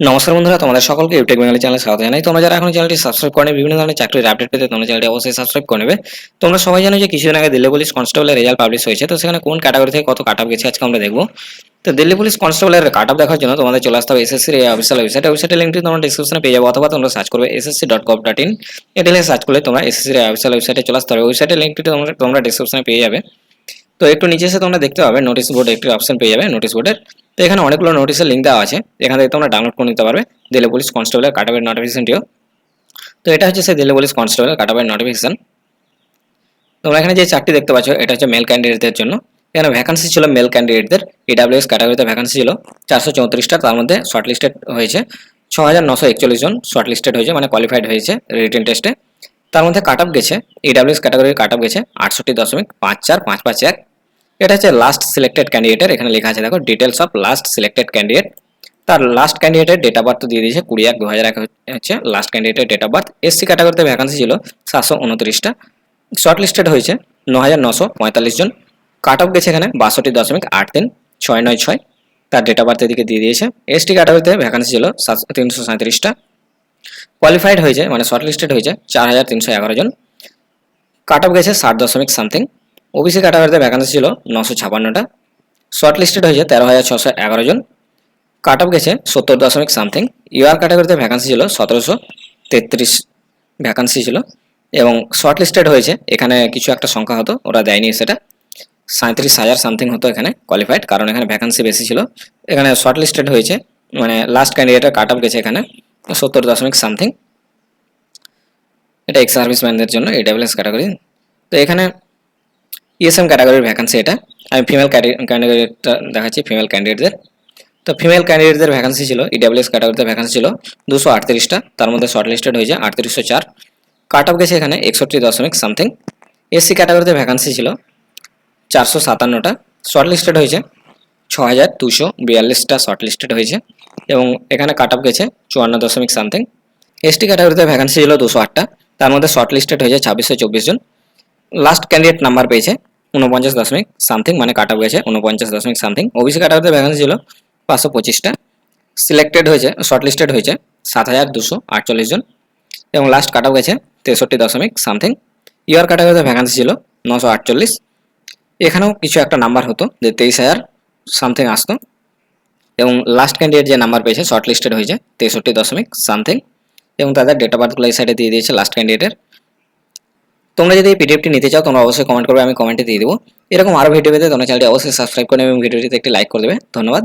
নমস্কার বন্ধুরা, তোমাদের সকলকে ইউটিউব বাঙালি চ্যানেলে স্বাগত জানাই। তোমরা যারা এখন চ্যানেলটি সাবস্ক্রাইব করেনি, বিভিন্ন ধরনের চাকরির আপডেট পেতে তোমরা চ্যানেলটি অবশ্যই সাবস্ক্রাইব করে নেবে। তোমরা সবাই জানো যে কিছুদিন আগে দিল্লি পুলিশ কনস্টেবলের রেজাল্ট পাবলিশ হয়েছে। তো সেখানে কোন ক্যাটাগরি থেকে কত কাট অফ গেছে আজকে আমরা দেখবো। তো দিল্লি পুলিশ কনস্টেবলের কাট অফ দেখার জন্য তোমাদের চলে আসতে হবে এসএসসির এই অফিসিয়াল ওয়েবসাইটের লিঙ্কটি তোমরা ডিসক্রিপশনে পেয়ে যাবো, অথবা তোমরা সার্চ করবে ssc.gov.in। এটা লিখে সার্চ করলে তোমরা এসএসসির এই অফিসিয়াল ওয়েবসাইটে চলে আসতে হবে। ওয়েবসাইটের লিঙ্কটি তোমরা ডিসক্রিপশনে পেয়ে যাবে। তো একটু নিচে এসে তোমরা দেখতে পাবে নোটিশ বোর্ড, একটি অপশন পেয়ে যাবে নোটিশ বোর্ডের। তো এখানে অনেকগুলো নোটিশের লিঙ্ক দেওয়া আছে, এখান থেকে তোমরা ডাউনলোড করে নিতে পারবে দিল্লি পুলিশ কনস্টেবলের কাট অফের নোটিফিকেশনটিও। তো এটা হচ্ছে সেই দিল্লি পুলিশ কনস্টেবলের কাট অফের নোটিফিকেশন। তোমরা এখানে যে চারটি দেখতে পাচ্ছ এটা হচ্ছে মেল ক্যান্ডিডেটদের জন্য। এখানে ভ্যাকান্সি ছিল মেল ক্যান্ডিডেটদের EWS ক্যাটাগরিতে ভ্যাকান্সি ছিল 434টা, তার মধ্যে শর্ট লিস্টেড হয়েছে 6941 জন শর্ট লিস্টেড হয়েছে, মানে কোয়ালিফাইড হয়েছে রিটেন টেস্টে। তার মধ্যে কাট অফ গেছে EWS ক্যাটাগরির কাট অফ গেছে 68.54551। এটা হচ্ছে লাস্ট সিলেক্টেড ক্যান্ডিডেটের, এখানে লেখা আছে দেখো details of last selected candidate. তার লাস্ট ক্যান্ডিডেটের ডেট অফ বার্থ দিয়ে দিয়েছে 20/1/2001 হচ্ছে লাস্ট ক্যান্ডিডেটের ডেট অফ বার্থ। SC ক্যাটাগরিতে ভ্যাকান্সি ছিল 729টা, শর্ট লিস্টেড হয়েছে 9945 জন। কাট অফ গেছে এখানে 62.83696, তার ডেট অফ বার্থ এদিকে দিয়ে দিয়েছে। ST ক্যাটাগরিতে ভ্যাকান্সি ছিল 337টা, কোয়ালিফাইড হয়েছে মানে শর্ট লিস্টেড হয়েছে 4311 জন। কাট অফ গেছে 60 দশমিক সামথিং। OBC ক্যাটাগরিতে ভ্যাকান্সি ছিল 956টা, শর্ট লিস্টেড হয়েছে 13,611 জন। কাট অফ গেছে 70 দশমিক সামথিং। UR ক্যাটাগরিতে ভ্যাকান্সি ছিল 1733 ভ্যাকান্সি ছিল, এবং শর্ট লিস্টেড হয়েছে এখানে কিছু একটা সংখ্যা হতো, ওরা দেয়নি সেটা, 37,000 সামথিং হতো এখানে কোয়ালিফাইড, কারণ এখানে ভ্যাকান্সি বেশি ছিল। এখানে শর্ট লিস্টেড হয়েছে মানে লাস্ট ক্যান্ডিডেটের কাট অফ গেছে এখানে 70 দশমিক সামথিং। এটা এক্স সার্ভিসম্যানদের জন্য EWS ক্যাটাগরি। তো এখানে ESM ক্যাটাগরির ভ্যাকান্সি এটা। আমি ফিমেল ক্যান্ডিডেটটা দেখাচ্ছি, ফিমেল ক্যান্ডিডেটদের। তো ফিমেল ক্যান্ডিডেটদের ভ্যাকান্সি ছিল EWS ক্যাটাগরিতে ভ্যাকান্সি ছিল 238টা, তার মধ্যে শর্ট লিস্টেড হয়েছে 3804। কাট অফ গেছে এখানে 61 দশমিক সামথিং। SC ক্যাটাগরিতে ভ্যাকান্সি ছিল 457টা, শর্ট লিস্টেড হয়েছে 6242টা শর্ট লিস্টেড হয়েছে, এবং এখানে কাট অফ গেছে 54 দশমিক সামথিং। ST ক্যাটাগরিতে ভ্যাকান্সি ছিল 208টা, তার মধ্যে শর্ট লিস্টেড হয়েছে 2624 জন। লাস্ট ক্যান্ডিডেট নাম্বার পেয়েছে 49 দশমিক সামথিং, মানে কাট অফ গেছে 49 দশমিক সামথিং। OBC ক্যাটাগরিতে ভ্যাকান্সি ছিল 525টা, সিলেক্টেড হয়েছে শর্ট লিস্টেড হয়েছে 7248 জন, এবং লাস্ট কাট অফ গেছে 63 দশমিক সামথিং। UR ক্যাটাগরিতে ভ্যাকান্সি ছিল 948, এখানেও কিছু একটা নাম্বার হতো যে 23,000 সামথিং আসতো, এবং লাস্ট ক্যান্ডিডেট যে নাম্বার পেয়েছে শর্ট লিস্টেড হয়েছে 63 দশমিক সামথিং, এবং তাদের ডেট অফ বার্থগুলো এই সাইডে দিয়ে দিয়েছে লাস্ট ক্যান্ডিডেটের। তোমরা যদি এই পিডিএফটি নিতে চাও তোমরা অবশ্যই কমেন্ট করবে, আমি কমেন্টে দিয়ে দেবো। এরকম আরও ভিডিও পেতে তোমরা চ্যানেলটি অবশ্যই সাবস্ক্রাইব করে এবং ভিডিওটিতে একটি লাইক করে দেবে। ধন্যবাদ।